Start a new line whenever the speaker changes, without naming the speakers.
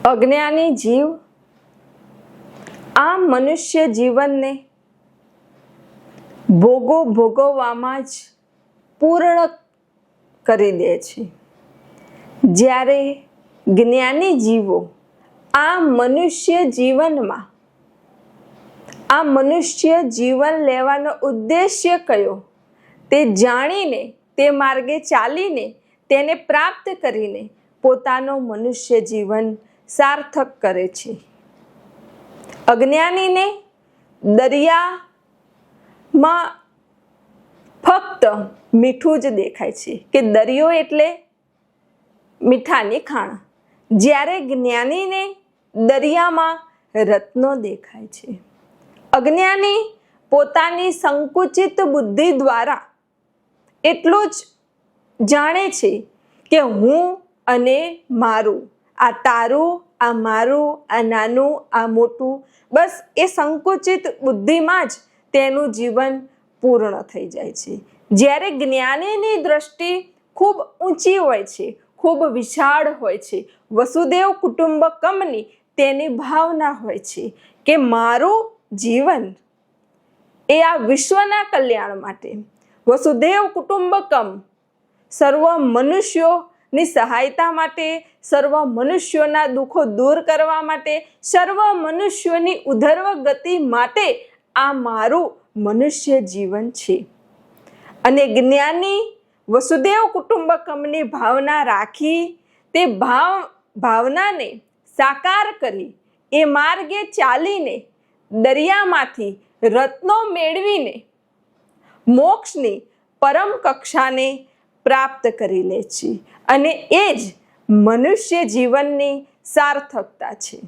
અજ્ઞાની જીવ આ મનુષ્ય જીવનને ભોગો ભોગવવામાં જ પૂર્ણ કરી દે છે, જ્યારે જ્ઞાની જીવો આ મનુષ્ય જીવનમાં આ મનુષ્ય જીવન લેવાનો ઉદ્દેશ્ય કયો તે જાણીને તે માર્ગે ચાલીને તેને પ્રાપ્ત કરીને પોતાનો મનુષ્ય જીવન સાર્થક કરે છે। અજ્ઞાનીને દરિયામાં ફક્ત મીઠું જ દેખાય છે કે દરિયો એટલે મીઠાની ખાણ, જ્યારે જ્ઞાનીને દરિયામાં રત્નો દેખાય છે। અજ્ઞાની પોતાની સંકુચિત બુદ્ધિ દ્વારા એટલું જ જાણે છે કે હું અને મારું, આ તારું, આ મારું, આ નાનું, આ મોટું, બસ એ સંકુચિત બુદ્ધિમાં જ તેનું જીવન પૂર્ણ થઈ જાય છે, જ્યારે જ્ઞાનીની દ્રષ્ટિ ખૂબ ઊંચી હોય છે, ખૂબ વિશાળ હોય છે। વસુદેવ કુટુંબકમની તેની ભાવના હોય છે કે મારું જીવન એ આ વિશ્વના કલ્યાણ માટે, વસુદેવ કુટુંબકમ સર્વ મનુષ્યોની સહાયતા માટે, સર્વ મનુષ્યોના દુઃખો દૂર કરવા માટે, સર્વ મનુષ્યોની ઉધર્વ ગતિ માટે આ મારું મનુષ્ય જીવન છે। અને જ્ઞાની વસુદેવ કુટુંબકમની ભાવના રાખી તે ભાવનાને સાકાર કરી એ માર્ગે ચાલીને દરિયામાંથી રત્નો મેળવીને મોક્ષની પરમ કક્ષાને પ્રાપ્ત કરી લે છે, અને એ જ મનુષ્ય જીવનની સાર્થકતા છે।